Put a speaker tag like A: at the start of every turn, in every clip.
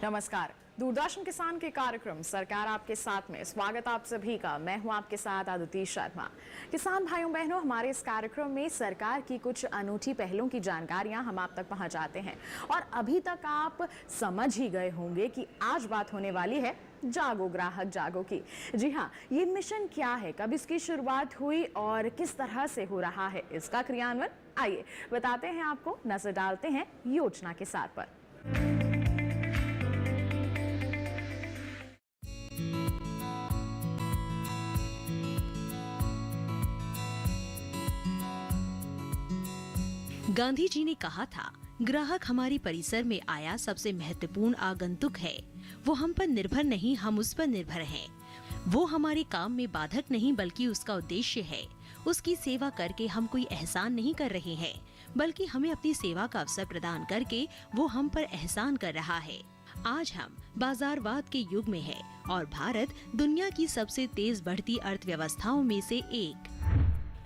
A: नमस्कार। दूरदर्शन किसान के कार्यक्रम सरकार आपके साथ में स्वागत आप सभी का। मैं हूं आपके साथ आदिति शर्मा। किसान भाइयों बहनों, हमारे इस कार्यक्रम में सरकार की कुछ अनूठी पहलों की जानकारियां हम आप तक पहुंचाते हैं और अभी तक आप समझ ही गए होंगे कि आज बात होने वाली है जागो ग्राहक जागो की। जी हाँ, ये मिशन क्या है, कब इसकी शुरुआत हुई और किस तरह से हो रहा है इसका क्रियान्वयन, आइए बताते हैं आपको। नजर डालते हैं योजना के सार पर।
B: गांधी जी ने कहा था, ग्राहक हमारे परिसर में आया सबसे महत्वपूर्ण आगंतुक है। वो हम पर निर्भर नहीं, हम उस पर निर्भर हैं। वो हमारे काम में बाधक नहीं बल्कि उसका उद्देश्य है। उसकी सेवा करके हम कोई एहसान नहीं कर रहे हैं, बल्कि हमें अपनी सेवा का अवसर प्रदान करके वो हम पर एहसान कर रहा है। आज हम बाजारवाद के युग में हैं और भारत दुनिया की सबसे तेज बढ़ती अर्थव्यवस्थाओं में से एक।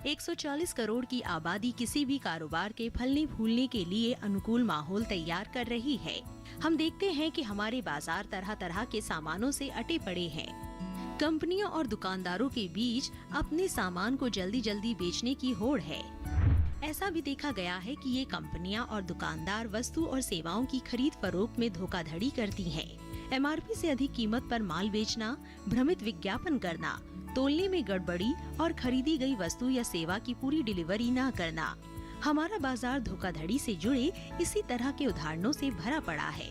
B: 140 करोड़ की आबादी किसी भी कारोबार के फलने फूलने के लिए अनुकूल माहौल तैयार कर रही है। हम देखते हैं कि हमारे बाजार तरह तरह के सामानों से अटे पड़े हैं। कंपनियों और दुकानदारों के बीच अपने सामान को जल्दी जल्दी बेचने की होड़ है। ऐसा भी देखा गया है कि ये कंपनियां और दुकानदार वस्तु और सेवाओं की खरीद फरोख्त में धोखाधड़ी करती हैं। MRP से अधिक कीमत पर माल बेचना, भ्रमित विज्ञापन करना, तोलने में गड़बड़ी और खरीदी गई वस्तु या सेवा की पूरी डिलीवरी न करना। हमारा बाजार धोखाधड़ी से जुड़े इसी तरह के उदाहरणों से भरा पड़ा है।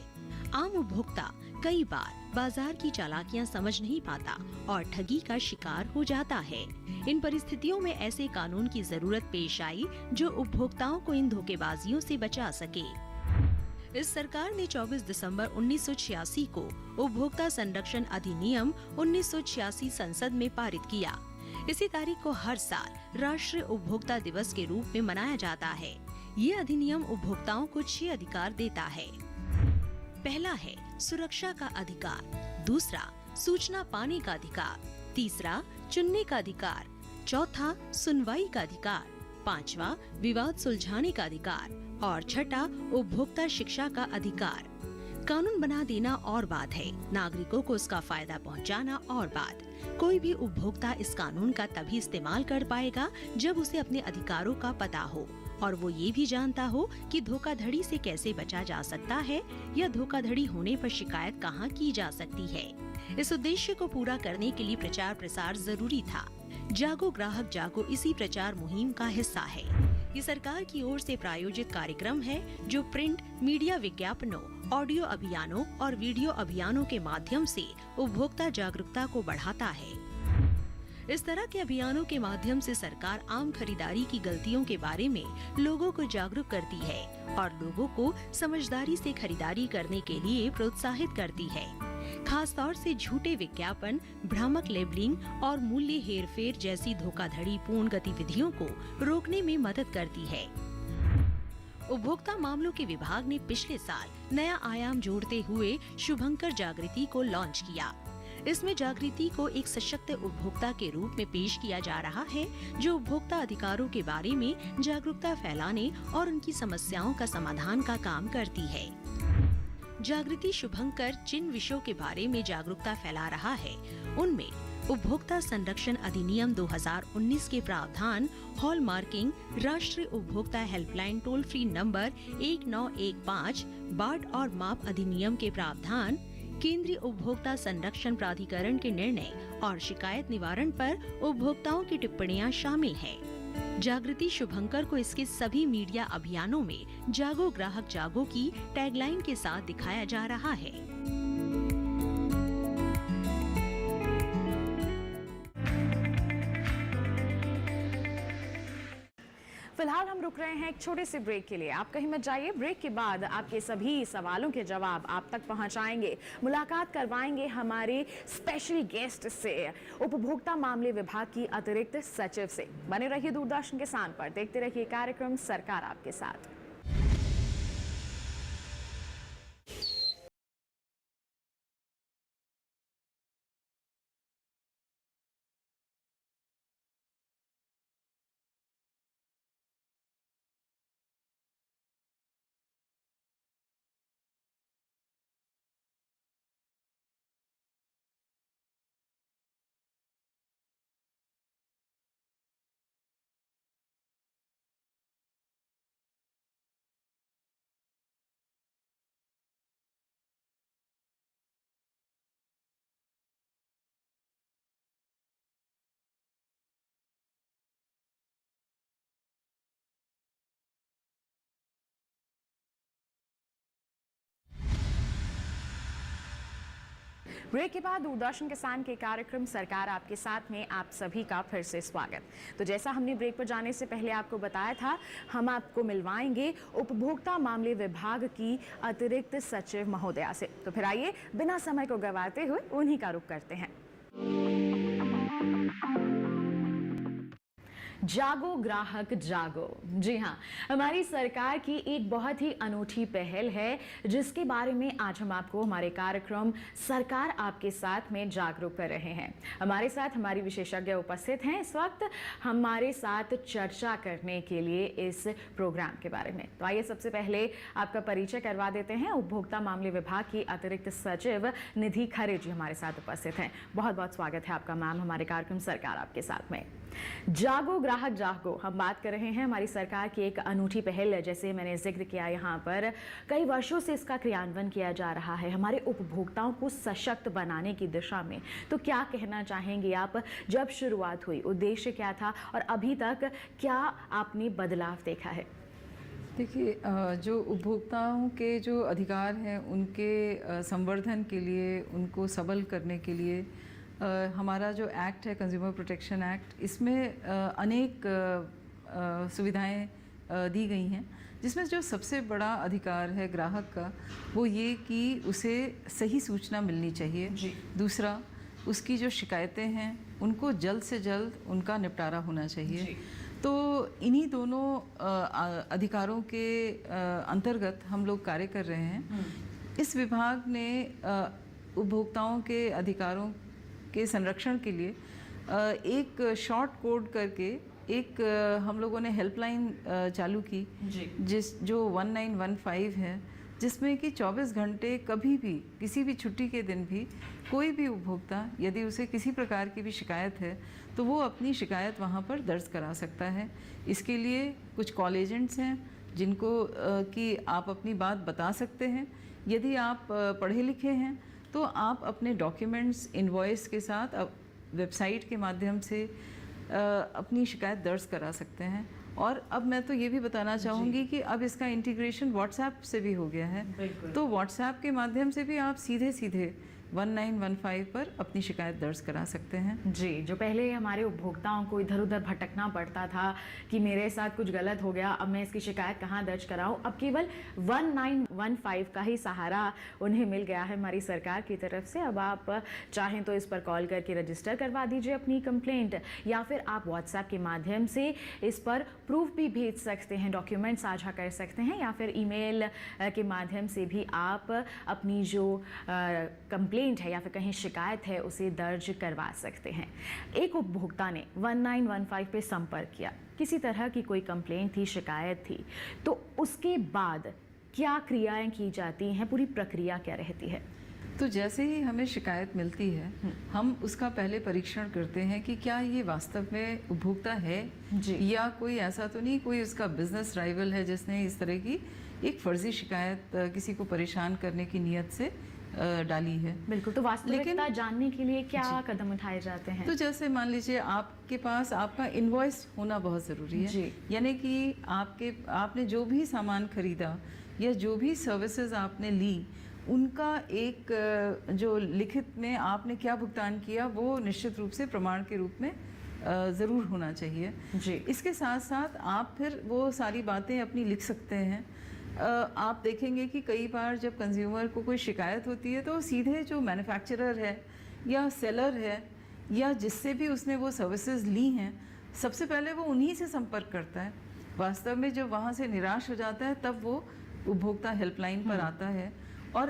B: आम उपभोक्ता कई बार बाजार की चालाकियां समझ नहीं पाता और ठगी का शिकार हो जाता है। इन परिस्थितियों में ऐसे कानून की जरूरत पेश आई जो उपभोक्ताओं को इन धोखेबाजियों से बचा सके। इस सरकार ने 24 दिसंबर 1986 को उपभोक्ता संरक्षण अधिनियम 1986 संसद में पारित किया। इसी तारीख को हर साल राष्ट्रीय उपभोक्ता दिवस के रूप में मनाया जाता है। ये अधिनियम उपभोक्ताओं को 6 अधिकार देता है। पहला है सुरक्षा का अधिकार, दूसरा सूचना पाने का अधिकार, तीसरा चुनने का अधिकार, चौथा सुनवाई का अधिकार, पांचवा विवाद सुलझाने का अधिकार और छठा उपभोक्ता शिक्षा का अधिकार। कानून बना देना और बात है, नागरिकों को उसका फायदा पहुंचाना और बात। कोई भी उपभोक्ता इस कानून का तभी इस्तेमाल कर पाएगा जब उसे अपने अधिकारों का पता हो और वो ये भी जानता हो कि धोखाधड़ी से कैसे बचा जा सकता है या धोखाधड़ी होने पर शिकायत कहाँ की जा सकती है। इस उद्देश्य को पूरा करने के लिए प्रचार प्रसार जरूरी था। जागो ग्राहक जागो इसी प्रचार मुहिम का हिस्सा है। ये सरकार की ओर से प्रायोजित कार्यक्रम है जो प्रिंट मीडिया विज्ञापनों, ऑडियो अभियानों और वीडियो अभियानों के माध्यम से उपभोक्ता जागरूकता को बढ़ाता है। इस तरह के अभियानों के माध्यम से सरकार आम खरीदारी की गलतियों के बारे में लोगों को जागरूक करती है और लोगों को समझदारी से खरीदारी करने के लिए प्रोत्साहित करती है। खास तौर से झूठे विज्ञापन, भ्रामक लेबलिंग और मूल्य हेरफेर जैसी धोखाधड़ी पूर्ण गतिविधियों को रोकने में मदद करती है। उपभोक्ता मामलों के विभाग ने पिछले साल नया आयाम जोड़ते हुए शुभंकर जागृति को लॉन्च किया। इसमें जागृति को एक सशक्त उपभोक्ता के रूप में पेश किया जा रहा है जो उपभोक्ता अधिकारों के बारे में जागरूकता फैलाने और उनकी समस्याओं का समाधान का काम करती है। जागृति शुभंकर जिन विषयों के बारे में जागरूकता फैला रहा है उनमें उपभोक्ता संरक्षण अधिनियम 2019 के प्रावधान, हॉलमार्किंग, राष्ट्रीय उपभोक्ता हेल्पलाइन टोल फ्री नंबर 1915, बाट और माप अधिनियम के प्रावधान, केंद्रीय उपभोक्ता संरक्षण प्राधिकरण के निर्णय और शिकायत निवारण पर उपभोक्ताओं की टिप्पणियां शामिल हैं। जागृति शुभंकर को इसके सभी मीडिया अभियानों में जागो ग्राहक जागो की टैगलाइन के साथ दिखाया जा रहा है।
A: फिलहाल हम रुक रहे हैं एक छोटे से ब्रेक के लिए। आप कहीं मत जाइए। ब्रेक के बाद आपके सभी सवालों के जवाब आप तक पहुंचाएंगे। मुलाकात करवाएंगे हमारे स्पेशल गेस्ट से, उपभोक्ता मामले विभाग की अतिरिक्त सचिव से। बने रहिए दूरदर्शन किसान पर, देखते रहिए कार्यक्रम सरकार आपके साथ। ब्रेक के बाद दूरदर्शन किसान के कार्यक्रम सरकार आपके साथ में आप सभी का फिर से स्वागत। तो जैसा हमने ब्रेक पर जाने से पहले आपको बताया था, हम आपको मिलवाएंगे उपभोक्ता मामले विभाग की अतिरिक्त सचिव महोदया से। तो फिर आइए बिना समय को गंवाते हुए उन्हीं का रुख करते हैं। जागो ग्राहक जागो। जी हाँ, हमारी सरकार की एक बहुत ही अनूठी पहल है जिसके बारे में आज हम आपको हमारे कार्यक्रम सरकार आपके साथ में जागरूक कर रहे हैं। हमारे साथ हमारी विशेषज्ञ उपस्थित हैं इस वक्त हमारे साथ चर्चा करने के लिए इस प्रोग्राम के बारे में। तो आइए सबसे पहले आपका परिचय करवा देते हैं। उपभोक्ता मामले विभाग की अतिरिक्त सचिव निधि खरे जी हमारे साथ उपस्थित हैं। बहुत बहुत स्वागत है आपका मैम हमारे कार्यक्रम सरकार आपके साथ में। जागो ग्राहक जागो, हम बात कर रहे हैं हमारी सरकार की एक अनूठी पहल है। जैसे मैंने जिक्र किया, यहाँ पर कई वर्षों से इसका क्रियान्वयन किया जा रहा है हमारे उपभोक्ताओं को सशक्त बनाने की दिशा में। तो क्या कहना चाहेंगे आप, जब शुरुआत हुई उद्देश्य क्या था और अभी तक क्या आपने बदलाव देखा है?
C: देखिए, जो उपभोक्ताओं के जो अधिकार हैं उनके संवर्धन के लिए, उनको सबल करने के लिए हमारा जो एक्ट है कंज्यूमर प्रोटेक्शन एक्ट, इसमें अनेक सुविधाएं दी गई हैं, जिसमें जो सबसे बड़ा अधिकार है ग्राहक का वो ये कि उसे सही सूचना मिलनी चाहिए जी। दूसरा, उसकी जो शिकायतें हैं उनको जल्द से जल्द उनका निपटारा होना चाहिए जी। तो इन्हीं दोनों अधिकारों के अंतर्गत हम लोग कार्य कर रहे हैं। इस विभाग ने उपभोक्ताओं के अधिकारों के संरक्षण के लिए एक शॉर्ट कोड करके एक हम लोगों ने हेल्पलाइन चालू की जो 1915 है, जिसमें कि 24 घंटे कभी भी किसी भी छुट्टी के दिन भी कोई भी उपभोक्ता यदि उसे किसी प्रकार की भी शिकायत है तो वो अपनी शिकायत वहाँ पर दर्ज करा सकता है। इसके लिए कुछ कॉल एजेंट्स हैं जिनको कि आप अपनी बात बता सकते हैं। यदि आप पढ़े लिखे हैं तो आप अपने डॉक्यूमेंट्स इनवॉइस के साथ वेबसाइट के माध्यम से अपनी शिकायत दर्ज करा सकते हैं। और अब मैं तो ये भी बताना चाहूँगी कि अब इसका इंटीग्रेशन व्हाट्सएप से भी हो गया है, तो व्हाट्सएप के माध्यम से भी आप सीधे सीधे 1915 पर अपनी शिकायत दर्ज करा सकते हैं
A: जी। जो पहले हमारे उपभोक्ताओं को इधर उधर भटकना पड़ता था कि मेरे साथ कुछ गलत हो गया, अब मैं इसकी शिकायत कहाँ दर्ज कराऊं, अब केवल 1915 का ही सहारा उन्हें मिल गया है हमारी सरकार की तरफ से। अब आप चाहें तो इस पर कॉल करके रजिस्टर करवा दीजिए अपनी कंप्लेंट, या फिर आप व्हाट्सएप के माध्यम से इस पर प्रूफ भी भेज सकते हैं, डॉक्यूमेंट साझा कर सकते हैं, या फिर ईमेल के माध्यम से भी आप अपनी जो कंप्लेंट है या फिर कहीं शिकायत है उसे दर्ज करवा सकते हैं। एक उपभोक्ता ने 1915 पे संपर्क किया, किसी तरह की कोई कंप्लेंट थी, शिकायत थी, तो उसके बाद क्या क्रियाएं की जाती हैं, पूरी प्रक्रिया क्या रहती है?
C: तो जैसे ही हमें शिकायत मिलती है हम उसका पहले परीक्षण करते हैं कि क्या ये वास्तव में उपभोक्ता है जी, या कोई ऐसा तो नहीं कोई उसका बिजनेस राइवल है जिसने इस तरह की एक फर्जी शिकायत किसी को परेशान करने की नीयत से डाली है।
A: बिल्कुल। तो वास्तविकता जानने के लिए क्या कदम उठाए जाते हैं?
C: तो जैसे मान लीजिए आपके पास आपका इनवॉइस होना बहुत ज़रूरी है, यानी कि आपने जो भी सामान खरीदा या जो भी सर्विसेज आपने ली उनका एक जो लिखित में आपने क्या भुगतान किया वो निश्चित रूप से प्रमाण के रूप में ज़रूर होना चाहिए जी। इसके साथ साथ आप फिर वो सारी बातें अपनी लिख सकते हैं। आप देखेंगे कि कई बार जब कंज्यूमर को कोई शिकायत होती है तो सीधे जो मैन्युफैक्चरर है या सेलर है या जिससे भी उसने वो सर्विसेज ली हैं, सबसे पहले वो उन्हीं से संपर्क करता है। वास्तव में जब वहाँ से निराश हो जाता है तब वो उपभोक्ता हेल्पलाइन पर आता है, और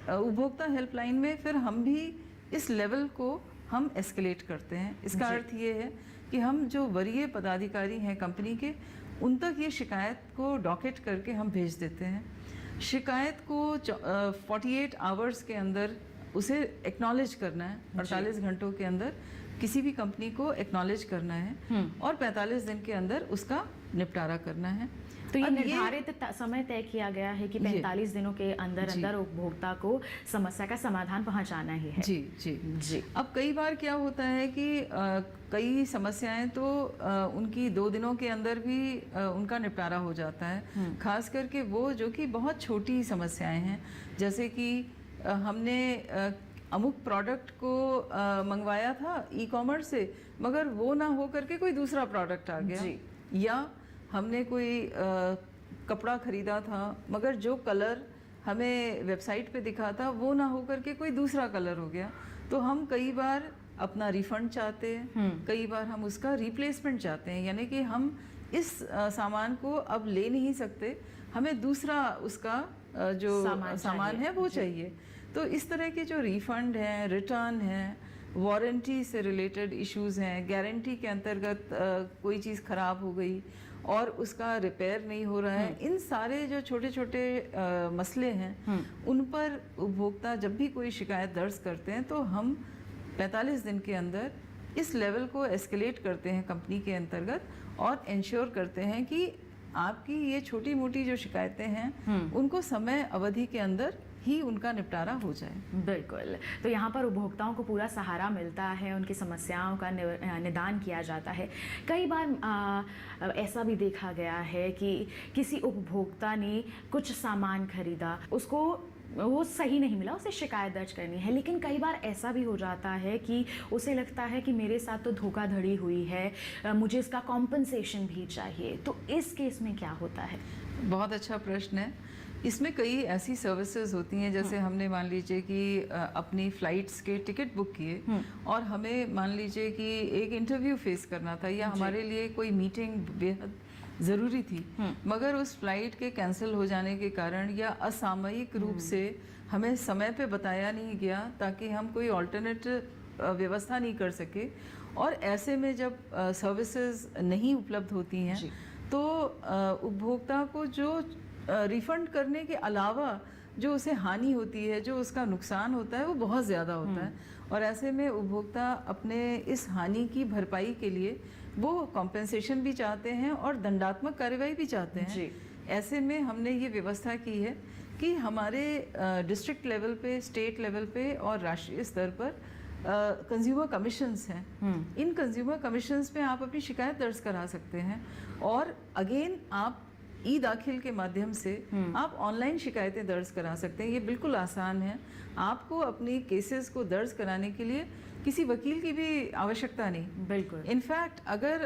C: उपभोक्ता हेल्पलाइन में फिर हम भी इस लेवल को हम एस्केलेट करते हैं। इसका अर्थ ये है कि हम जो वरीय पदाधिकारी हैं कंपनी के, उन तक ये शिकायत को डॉकेट करके हम भेज देते हैं। शिकायत को 48 आवर्स के अंदर उसे एक्नॉलेज करना है, 48 घंटों के अंदर किसी भी कंपनी को एक्नॉलेज करना है और 45 दिन के अंदर उसका निपटारा करना है।
A: तो ये निर्धारित समय तय किया गया है कि 45 दिनों के अंदर अंदर उपभोक्ता को समस्या का समाधान पहुंचाना ही है।
C: जी जी जी। अब कई बार क्या होता है कि कई समस्याएं तो उनकी 2 दिनों के अंदर भी उनका निपटारा हो जाता है, खास करके वो जो कि बहुत छोटी समस्याएं हैं, जैसे कि हमने अमुक प्रोडक्ट को मंगवाया था ई-कॉमर्स से, मगर वो ना हो करके कोई दूसरा प्रोडक्ट आ गया। या हमने कोई कपड़ा खरीदा था, मगर जो कलर हमें वेबसाइट पे दिखा था वो ना हो करके कोई दूसरा कलर हो गया। तो हम कई बार अपना रिफंड चाहते हैं, कई बार हम उसका रिप्लेसमेंट चाहते हैं, यानी कि हम इस सामान को अब ले नहीं सकते, हमें दूसरा उसका जो सामान है वो चाहिए। तो इस तरह के जो रिफंड हैं, रिटर्न हैं, वारंटी से रिलेटेड इश्यूज़ हैं, गारंटी के अंतर्गत कोई चीज़ ख़राब हो गई और उसका रिपेयर नहीं हो रहा है, इन सारे जो छोटे छोटे मसले हैं उन पर उपभोक्ता जब भी कोई शिकायत दर्ज करते हैं तो हम 45 दिन के अंदर इस लेवल को एस्केलेट करते हैं कंपनी के अंतर्गत और इंश्योर करते हैं कि आपकी ये छोटी मोटी जो शिकायतें हैं उनको समय अवधि के अंदर ही उनका निपटारा हो जाए।
A: बिल्कुल। तो यहाँ पर उपभोक्ताओं को पूरा सहारा मिलता है, उनकी समस्याओं का निदान किया जाता है। कई बार ऐसा भी देखा गया है कि किसी उपभोक्ता ने कुछ सामान खरीदा, उसको वो सही नहीं मिला, उसे शिकायत दर्ज करनी है, लेकिन कई बार ऐसा भी हो जाता है कि उसे लगता है कि मेरे साथ तो धोखाधड़ी हुई है, मुझे इसका कॉम्पनसेशन भी चाहिए। तो इस केस में क्या होता है?
C: बहुत अच्छा प्रश्न है। इसमें कई ऐसी सर्विसेज होती हैं, जैसे हमने मान लीजिए कि अपनी फ़्लाइट्स के टिकट बुक किए और हमें मान लीजिए कि एक इंटरव्यू फेस करना था या हमारे लिए कोई मीटिंग बेहद ज़रूरी थी, मगर उस फ्लाइट के कैंसिल हो जाने के कारण या असामयिक रूप से हमें समय पे बताया नहीं गया ताकि हम कोई ऑल्टरनेट व्यवस्था नहीं कर सके, और ऐसे में जब सर्विसेज नहीं उपलब्ध होती हैं तो उपभोक्ता को जो रिफ़ंड करने के अलावा जो उसे हानि होती है, जो उसका नुकसान होता है, वो बहुत ज़्यादा होता है। और ऐसे में उपभोक्ता अपने इस हानि की भरपाई के लिए वो कॉम्पेंसेशन भी चाहते हैं और दंडात्मक कार्रवाई भी चाहते हैं। ऐसे में हमने ये व्यवस्था की है कि हमारे डिस्ट्रिक्ट लेवल पे, स्टेट लेवल पे और राष्ट्रीय स्तर पर कंज्यूमर कमीशंस हैं। इन कंज्यूमर कमीशंस पे आप अपनी शिकायत दर्ज करा सकते हैं और अगेन आप ई दाखिल के माध्यम से आप ऑनलाइन शिकायतें दर्ज करा सकते हैं। ये बिल्कुल आसान है। आपको अपनी केसेस को दर्ज कराने के लिए किसी वकील की भी आवश्यकता नहीं।
A: बिल्कुल।
C: इनफैक्ट अगर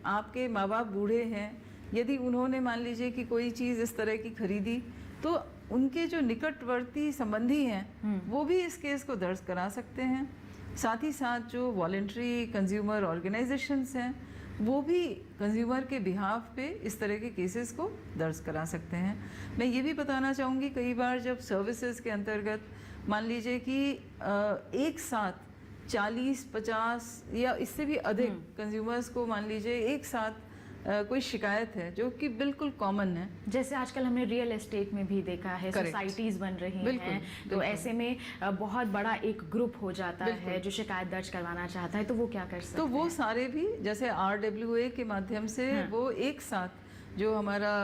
C: आपके माँ बाप बूढ़े हैं, यदि उन्होंने मान लीजिए कि कोई चीज़ इस तरह की खरीदी, तो उनके जो निकटवर्ती संबंधी हैं वो भी इस केस को दर्ज करा सकते हैं। साथ ही साथ जो वॉलंटरी कंज्यूमर ऑर्गेनाइजेशंस हैं वो भी कंज्यूमर के बिहाफ पे इस तरह के केसेस को दर्ज करा सकते हैं। मैं ये भी बताना चाहूँगी, कई बार जब सर्विसेज के अंतर्गत मान लीजिए कि एक साथ 40-50 या इससे भी अधिक कंज्यूमर्स को मान लीजिए एक साथ कोई शिकायत है जो कि बिल्कुल कॉमन है,
A: जैसे आजकल हमने रियल एस्टेट में भी देखा है, सोसाइटीज बन रही हैं, तो ऐसे में बहुत बड़ा एक ग्रुप हो जाता है जो शिकायत दर्ज करवाना चाहता है, तो वो क्या कर सकते हैं?
C: तो वो सारे भी जैसे RWA के माध्यम से वो एक साथ जो हमारा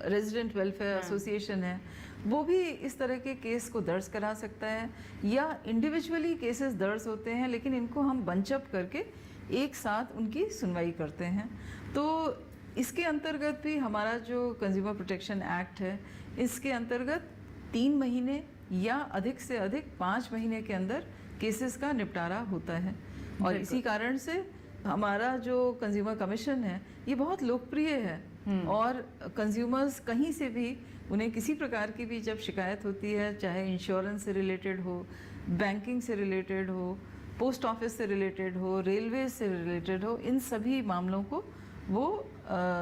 C: रेजिडेंट वेलफेयर एसोसिएशन है वो भी इस तरह के केस को दर्ज करा सकता है, या इंडिविजुअली केसेस दर्ज होते हैं लेकिन इनको हम बंचअप करके एक साथ उनकी सुनवाई करते हैं। तो इसके अंतर्गत भी हमारा जो कंज्यूमर प्रोटेक्शन एक्ट है, इसके अंतर्गत 3 महीने या अधिक से अधिक 5 महीने के अंदर केसेस का निपटारा होता है। और इसी कारण से हमारा जो कंज्यूमर कमीशन है ये बहुत लोकप्रिय है और कंज्यूमर्स कहीं से भी उन्हें किसी प्रकार की भी जब शिकायत होती है, चाहे इंश्योरेंस से रिलेटेड हो, बैंकिंग से रिलेटेड हो, पोस्ट ऑफिस से रिलेटेड हो, रेलवे से रिलेटेड हो, इन सभी मामलों को वो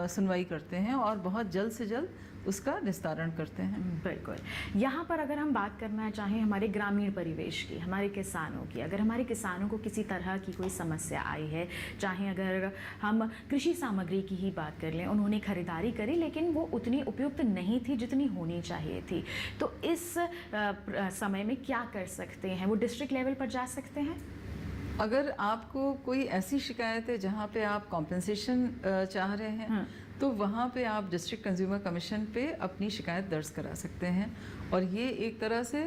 C: सुनवाई करते हैं और बहुत जल्द से जल्द उसका निस्तारण करते हैं।
A: बिल्कुल। यहाँ पर अगर हम बात करना चाहें हमारे ग्रामीण परिवेश की, हमारे किसानों की, अगर हमारे किसानों को किसी तरह की कोई समस्या आई है, चाहे अगर हम कृषि सामग्री की ही बात कर लें, उन्होंने खरीदारी करी लेकिन वो उतनी उपयुक्त नहीं थी जितनी होनी चाहिए थी, तो इस समय में क्या कर सकते हैं? वो डिस्ट्रिक्ट लेवल पर जा सकते हैं?
C: अगर आपको कोई ऐसी शिकायत है जहाँ पे आप कॉम्पेंसेशन चाह रहे हैं तो वहाँ पे आप डिस्ट्रिक्ट कंज्यूमर कमीशन पे अपनी शिकायत दर्ज करा सकते हैं और ये एक तरह से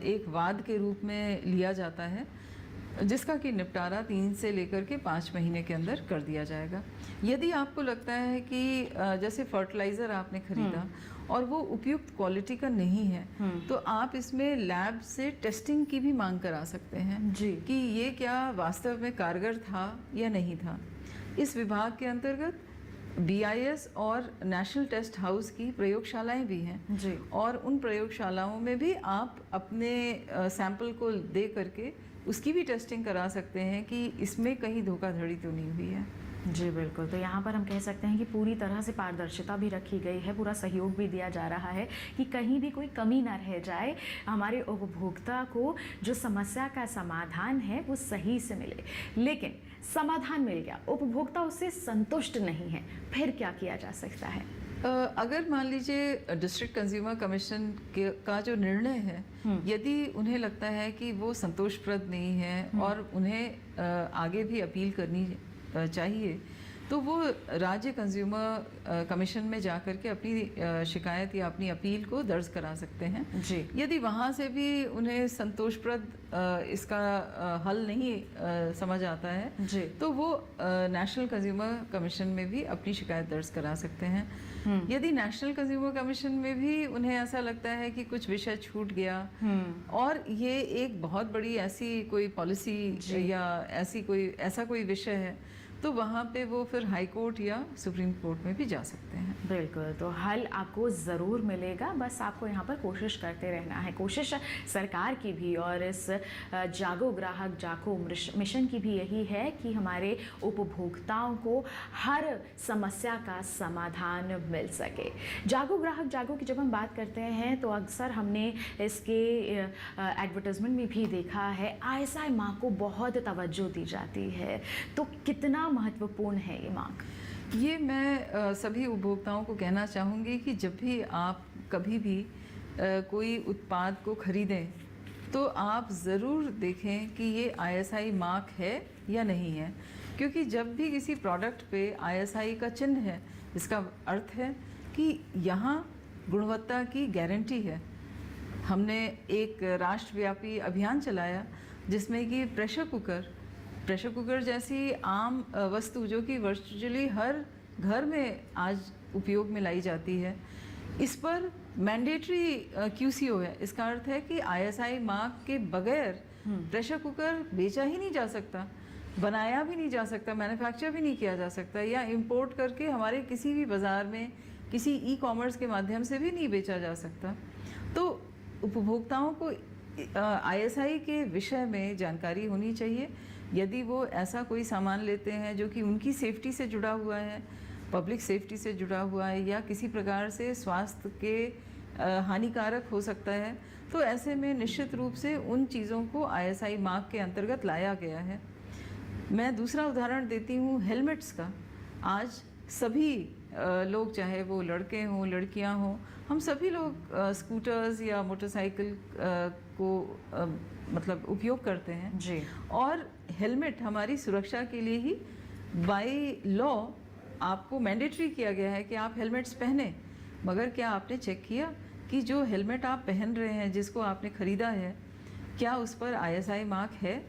C: एक वाद के रूप में लिया जाता है। जिसका कि निपटारा 3 से लेकर के 5 महीने के अंदर कर दिया जाएगा। यदि आपको लगता है कि जैसे फर्टिलाइज़र आपने खरीदा और वो उपयुक्त क्वालिटी का नहीं है, तो आप इसमें लैब से टेस्टिंग की भी मांग करा सकते हैं
A: जी।
C: कि ये क्या वास्तव में कारगर था या नहीं था। इस विभाग के अंतर्गत BIS और नेशनल टेस्ट हाउस की प्रयोगशालाएं भी हैं
A: जी।
C: और उन प्रयोगशालाओं में भी आप अपने सैंपल को दे करके उसकी भी टेस्टिंग करा सकते हैं कि इसमें कहीं धोखाधड़ी तो नहीं हुई है।
A: जी बिल्कुल, तो यहाँ पर हम कह सकते हैं कि पूरी तरह से पारदर्शिता भी रखी गई है, पूरा सहयोग भी दिया जा रहा है कि कहीं भी कोई कमी ना रह जाए, हमारे उपभोक्ता को जो समस्या का समाधान है वो सही से मिले। लेकिन समाधान मिल गया, उपभोक्ता उससे संतुष्ट नहीं है, फिर क्या किया जा सकता है?
C: अगर मान लीजिए डिस्ट्रिक्ट कंज्यूमर कमीशन का जो निर्णय है, यदि उन्हें लगता है कि वो संतोषप्रद नहीं है और उन्हें आगे भी अपील करनी चाहिए, तो वो राज्य कंज्यूमर कमीशन में जाकर के अपनी शिकायत या अपनी अपील को दर्ज करा सकते हैं।
A: जी।
C: यदि वहाँ से भी उन्हें संतोषप्रद इसका हल नहीं समझ आता है,
A: जी।
C: तो वो नेशनल कंज्यूमर कमीशन में भी अपनी शिकायत दर्ज करा सकते हैं। यदि नेशनल कंज्यूमर कमीशन में भी उन्हें ऐसा लगता है कि कुछ विषय छूट गया और ये एक बहुत बड़ी ऐसी कोई पॉलिसी या ऐसा कोई विषय है, तो वहाँ पे वो फिर हाई कोर्ट या सुप्रीम कोर्ट में भी जा सकते हैं।
A: बिल्कुल, तो हल आपको ज़रूर मिलेगा, बस आपको यहाँ पर कोशिश करते रहना है। कोशिश सरकार की भी और इस जागो ग्राहक जागो मिशन की भी यही है कि हमारे उपभोक्ताओं को हर समस्या का समाधान मिल सके। जागो ग्राहक जागो की जब हम बात करते हैं तो अक्सर हमने इसके एडवर्टाइजमेंट में भी देखा है, ISI मार्क को बहुत तवज्जो दी जाती है, तो कितना महत्वपूर्ण है ये मार्क?
C: ये मैं सभी उपभोक्ताओं को कहना चाहूँगी कि जब भी आप कभी भी कोई उत्पाद को खरीदें तो आप ज़रूर देखें कि ये ISI मार्क है या नहीं है, क्योंकि जब भी किसी प्रोडक्ट पे ISI का चिन्ह है, इसका अर्थ है कि यहाँ गुणवत्ता की गारंटी है। हमने एक राष्ट्रव्यापी अभियान चलाया जिसमें कि प्रेशर कुकर जैसी आम वस्तु जो कि वर्चुअली हर घर में आज उपयोग में लाई जाती है, इस पर मैंडेटरी QCO है। इसका अर्थ है कि ISI मार्क के बगैर प्रेशर कुकर बेचा ही नहीं जा सकता, बनाया भी नहीं जा सकता, मैन्युफैक्चर भी नहीं किया जा सकता, या इंपोर्ट करके हमारे किसी भी बाज़ार में किसी ई-कॉमर्स के माध्यम से भी नहीं बेचा जा सकता। तो उपभोक्ताओं को ISI के विषय में जानकारी होनी चाहिए। यदि वो ऐसा कोई सामान लेते हैं जो कि उनकी सेफ्टी से जुड़ा हुआ है, पब्लिक सेफ्टी से जुड़ा हुआ है या किसी प्रकार से स्वास्थ्य के हानिकारक हो सकता है, तो ऐसे में निश्चित रूप से उन चीज़ों को ISI मार्क के अंतर्गत लाया गया है। मैं दूसरा उदाहरण देती हूँ हेलमेट्स का। आज सभी लोग, चाहे वो लड़के हों लड़कियां हों, हम सभी लोग स्कूटर्स या मोटरसाइकिल को मतलब उपयोग करते हैं
A: जी।
C: और हेलमेट हमारी सुरक्षा के लिए ही बाय लॉ आपको मैंडेटरी किया गया है कि आप हेलमेट्स पहने। मगर क्या आपने चेक किया कि जो हेलमेट आप पहन रहे हैं, जिसको आपने ख़रीदा है, क्या उस पर ISI मार्क है?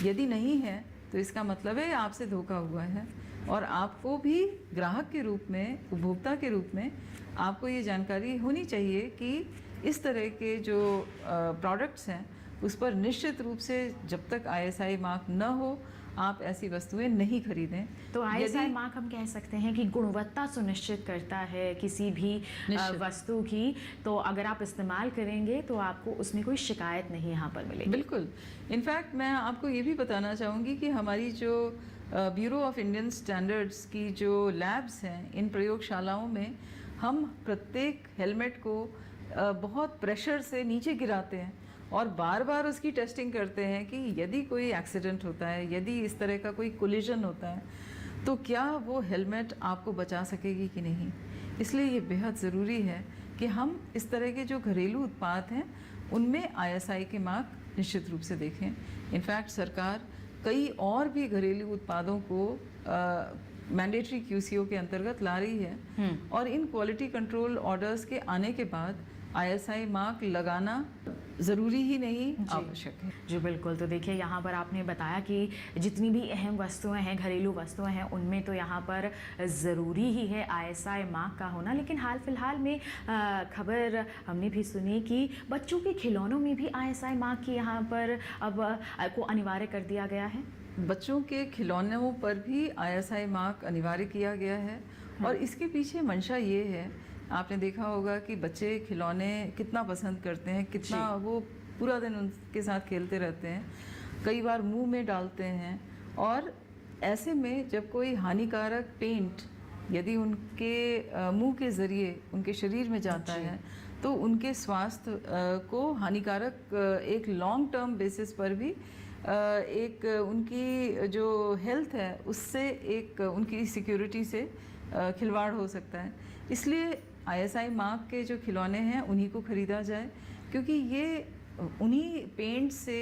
C: यदि नहीं है तो इसका मतलब है आपसे धोखा हुआ है, और आपको भी ग्राहक के रूप में, उपभोक्ता के रूप में आपको ये जानकारी होनी चाहिए कि इस तरह के जो प्रोडक्ट्स हैं उस पर निश्चित रूप से जब तक ISI मार्क न हो आप ऐसी वस्तुएं नहीं खरीदें।
A: तो ISI मार्क हम कह सकते हैं कि गुणवत्ता सुनिश्चित करता है किसी भी वस्तु की, तो अगर आप इस्तेमाल करेंगे तो आपको उसमें कोई शिकायत नहीं यहाँ पर मिलेगी।
C: बिल्कुल। इनफैक्ट मैं आपको ये भी बताना चाहूँगी कि हमारी जो ब्यूरो ऑफ इंडियन स्टैंडर्ड्स की जो लैब्स हैं, इन प्रयोगशालाओं में हम प्रत्येक हेलमेट को बहुत प्रेशर से नीचे गिराते हैं और बार बार उसकी टेस्टिंग करते हैं कि यदि कोई एक्सीडेंट होता है, यदि इस तरह का कोई कोलिजन होता है, तो क्या वो हेलमेट आपको बचा सकेगी कि नहीं। इसलिए ये बेहद ज़रूरी है कि हम इस तरह के जो घरेलू उत्पाद हैं उनमें ISI के मार्क निश्चित रूप से देखें। इनफैक्ट सरकार कई और भी घरेलू उत्पादों को मैंडेटरी QCO के अंतर्गत ला रही है और इन क्वालिटी कंट्रोल ऑर्डर्स के आने के बाद ISI मार्क लगाना ज़रूरी ही नहीं, आवश्यक है।
A: जी बिल्कुल। तो देखिए यहाँ पर आपने बताया कि जितनी भी अहम वस्तुएं हैं, घरेलू वस्तुएं हैं, उनमें तो यहाँ पर ज़रूरी ही है ISI मार्क का होना। लेकिन हाल फिलहाल में खबर हमने भी सुनी कि बच्चों के खिलौनों में भी ISI मार्क की यहाँ पर अब को अनिवार्य कर दिया गया है।
C: बच्चों के खिलौनों पर भी ISI मार्क अनिवार्य किया गया है और इसके पीछे मंशा ये है, आपने देखा होगा कि बच्चे खिलौने कितना पसंद करते हैं, कितना वो पूरा दिन उनके साथ खेलते रहते हैं, कई बार मुंह में डालते हैं। और ऐसे में जब कोई हानिकारक पेंट यदि उनके मुंह के ज़रिए उनके शरीर में जाता है तो उनके स्वास्थ्य को हानिकारक एक लॉन्ग टर्म बेसिस पर भी एक उनकी जो हेल्थ है उससे एक उनकी सिक्योरिटी से खिलवाड़ हो सकता है। इसलिए ISI मार्क के जो खिलौने हैं उन्हीं को ख़रीदा जाए, क्योंकि ये उन्हीं पेंट से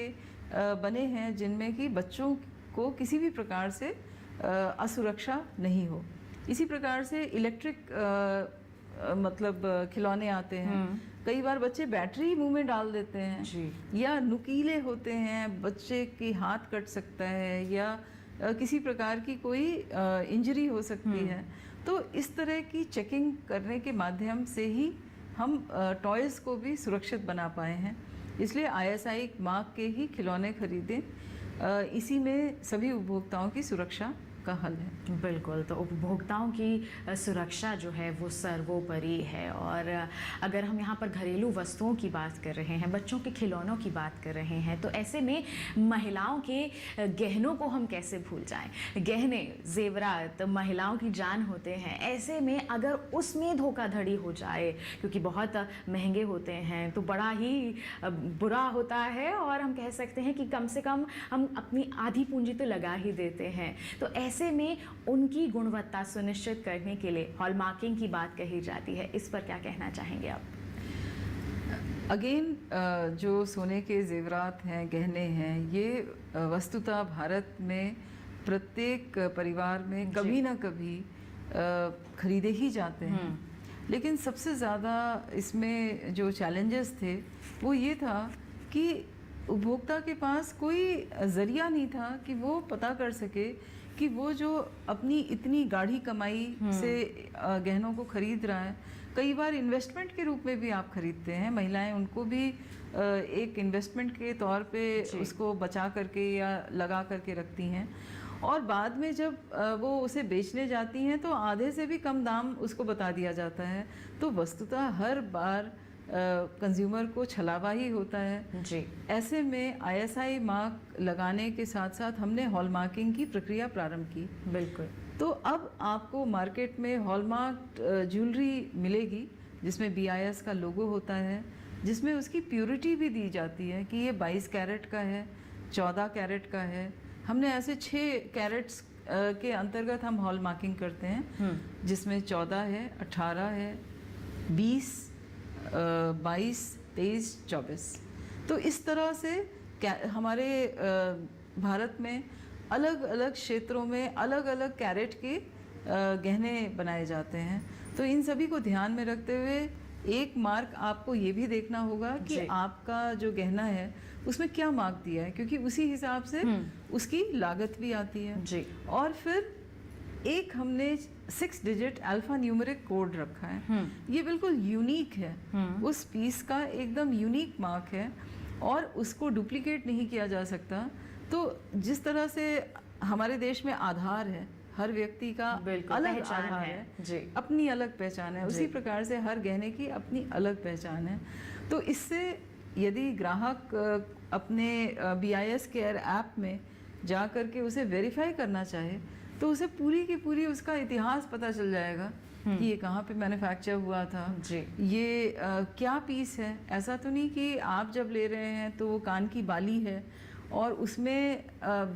C: बने हैं जिनमें कि बच्चों को किसी भी प्रकार से असुरक्षा नहीं हो। इसी प्रकार से इलेक्ट्रिक मतलब खिलौने आते हैं, कई बार बच्चे बैटरी मुंह में डाल देते हैं
A: जी।
C: या नुकीले होते हैं, बच्चे की हाथ कट सकता है या किसी प्रकार की कोई इंजरी हो सकती है। तो इस तरह की चेकिंग करने के माध्यम से ही हम टॉयज़ को भी सुरक्षित बना पाए हैं। इसलिए ISI मार्क के ही खिलौने खरीदें, इसी में सभी उपभोक्ताओं की सुरक्षा का हल है।
A: बिल्कुल। तो उपभोक्ताओं की सुरक्षा जो है वो सर्वोपरि है। और अगर हम यहाँ पर घरेलू वस्तुओं की बात कर रहे हैं, बच्चों के खिलौनों की बात कर रहे हैं, तो ऐसे में महिलाओं के गहनों को हम कैसे भूल जाएं। गहने जेवरात महिलाओं की जान होते हैं, ऐसे में अगर उसमें धोखाधड़ी हो जाए, क्योंकि बहुत महंगे होते हैं, तो बड़ा ही बुरा होता है। और हम कह सकते हैं कि कम से कम हम अपनी आधी पूंजी तो लगा ही देते हैं। तो ऐसे में उनकी गुणवत्ता सुनिश्चित करने के लिए हॉलमार्किंग की बात कही जाती है, इस पर क्या कहना चाहेंगे आप?
C: अगेन जो सोने के जेवरात हैं, गहने हैं, ये वस्तुतः भारत में प्रत्येक परिवार में कभी ना कभी खरीदे ही जाते हैं। लेकिन सबसे ज़्यादा इसमें जो चैलेंजेस थे वो ये था कि उपभोक्ता के पास कोई ज़रिया नहीं था कि वो पता कर सके कि वो जो अपनी इतनी गाढ़ी कमाई से गहनों को खरीद रहा है, कई बार इन्वेस्टमेंट के रूप में भी आप खरीदते हैं, महिलाएं उनको भी एक इन्वेस्टमेंट के तौर पे उसको बचा करके या लगा करके रखती हैं। और बाद में जब वो उसे बेचने जाती हैं तो आधे से भी कम दाम उसको बता दिया जाता है। तो वस्तुतः हर बार कंज्यूमर को छलावा ही होता है
A: जी।
C: ऐसे में ISI मार्क लगाने के साथ साथ हमने हॉलमार्किंग की प्रक्रिया प्रारंभ की।
A: बिल्कुल।
C: तो अब आपको मार्केट में हॉलमार्क ज्वेलरी मिलेगी जिसमें BIS का लोगो होता है, जिसमें उसकी प्योरिटी भी दी जाती है कि ये 22 कैरेट का है, 14 कैरेट का है। हमने ऐसे 6 कैरेट्स के अंतर्गत हम हॉलमार्किंग करते हैं, जिसमें 14 है, 18 है, 20, 22, 23, 24। तो इस तरह से हमारे भारत में अलग अलग क्षेत्रों में अलग अलग कैरेट के गहने बनाए जाते हैं। तो इन सभी को ध्यान में रखते हुए एक मार्क आपको ये भी देखना होगा कि आपका जो गहना है उसमें क्या मार्क दिया है, क्योंकि उसी हिसाब से उसकी लागत भी आती है
A: जी।
C: और फिर एक हमने 6 डिजिट अल्फा न्यूमेरिक कोड रखा है। ये बिल्कुल यूनिक है, उस पीस का एकदम यूनिक मार्क है और उसको डुप्लीकेट नहीं किया जा सकता। तो जिस तरह से हमारे देश में आधार है, हर व्यक्ति का अलग आधार है
A: जी।
C: अपनी अलग पहचान है, उसी प्रकार से हर गहने की अपनी अलग पहचान है। तो इससे यदि ग्राहक अपने BIS केयर ऐप में जा करके उसे वेरीफाई करना चाहे तो उसे पूरी की पूरी उसका इतिहास पता चल जाएगा कि ये कहाँ पे मैन्युफैक्चर हुआ था
A: जी।
C: ये क्या पीस है। ऐसा तो नहीं कि आप जब ले रहे हैं तो वो कान की बाली है और उसमें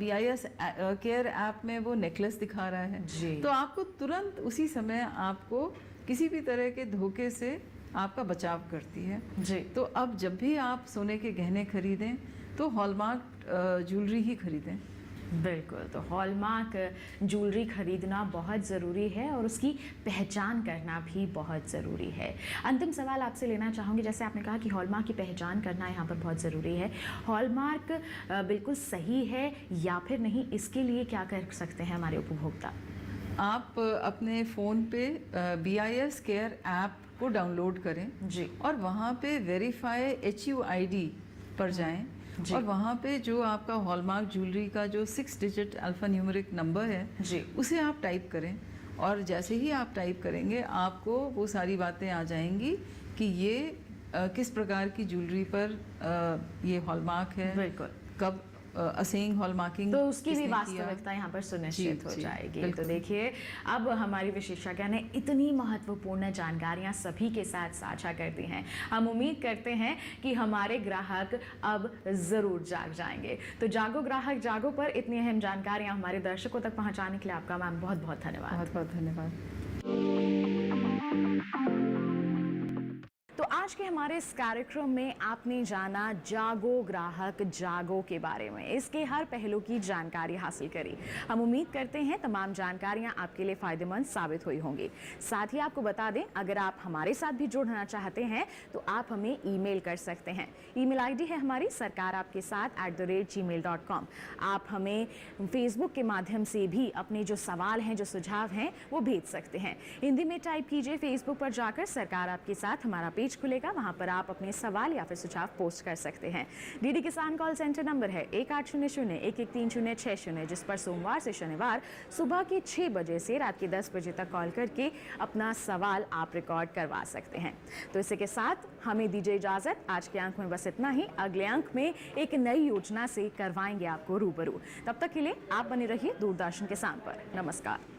C: BIS केयर ऐप में वो नेकलेस दिखा रहा है
A: जी।
C: तो आपको तुरंत उसी समय आपको किसी भी तरह के धोखे से आपका बचाव करती है
A: जी।
C: तो अब जब भी आप सोने के गहने खरीदें तो हॉलमार्क ज्वेलरी ही खरीदें।
A: बिल्कुल, तो हॉलमार्क ज्वेलरी खरीदना बहुत ज़रूरी है और उसकी पहचान करना भी बहुत ज़रूरी है। अंतिम सवाल आपसे लेना चाहूँगी, जैसे आपने कहा कि हॉलमार्क की पहचान करना यहाँ पर बहुत ज़रूरी है। हॉलमार्क बिल्कुल सही है या फिर नहीं, इसके लिए क्या कर सकते हैं हमारे उपभोक्ता?
C: आप अपने फ़ोन पे BIS केयर ऐप को डाउनलोड करें
A: जी।
C: और वहाँ पे वेरीफाई HUID पर जाएं
A: जी।
C: और वहाँ पे जो आपका हॉलमार्क ज्वेलरी का जो 6 डिजिट अल्फ़ान्यूमेरिक नंबर है
A: जी।
C: उसे आप टाइप करें और जैसे ही आप टाइप करेंगे आपको वो सारी बातें आ जाएंगी कि ये किस प्रकार की ज्वेलरी पर ये हॉलमार्क है,
A: बिल्कुल।
C: कब असेंग हॉलमार्किंग,
A: तो उसकी भी वास्तविकता यहाँ पर सुनिश्चित हो जाएगी। तो देखिए, अब हमारी विशेषज्ञ ने इतनी महत्वपूर्ण जानकारियाँ सभी के साथ साझा कर दी हैं। हम उम्मीद करते हैं कि हमारे ग्राहक अब ज़रूर जाग जाएंगे। तो जागो ग्राहक जागो पर इतनी अहम जानकारियाँ हमारे दर्शकों तक पहुँचाने के लिए आपका मैम बहुत बहुत धन्यवाद।
C: बहुत बहुत धन्यवाद।
A: तो आज के हमारे इस कार्यक्रम में आपने जाना जागो ग्राहक जागो के बारे में, इसके हर पहलू की जानकारी हासिल करी। हम उम्मीद करते हैं तमाम जानकारियां आपके लिए फायदेमंद साबित हुई होंगी। साथ ही आपको बता दें, अगर आप हमारे साथ भी जुड़ना चाहते हैं तो आप हमें ईमेल कर सकते हैं। ईमेल आईडी है हमारी सरकार आपके साथ @gmail.com। आप हमें फेसबुक के माध्यम से भी अपने जो सवाल हैं, जो सुझाव हैं, वो भेज सकते हैं। हिंदी में टाइप कीजिए, फेसबुक पर जाकर सरकार आपके साथ हमारा पेज खुलेगा, वहां पर आप अपने सवाल या फिर सुझाव पोस्ट कर सकते हैं। डीडी किसान कॉल सेंटर नंबर है 1800-113060, जिस पर सोमवार से शनिवार सुबह के 6 बजे से रात के 10 बजे तक कॉल करके अपना सवाल आप रिकॉर्ड करवा सकते हैं। तो इसी के साथ हमें दीजिए इजाजत। आज के अंक में बस इतना ही। अगले अंक में एक नई योजना से करवाएंगे आपको रूबरू। तब तक के लिए आप बने रहिए दूरदर्शन किसान पर। नमस्कार।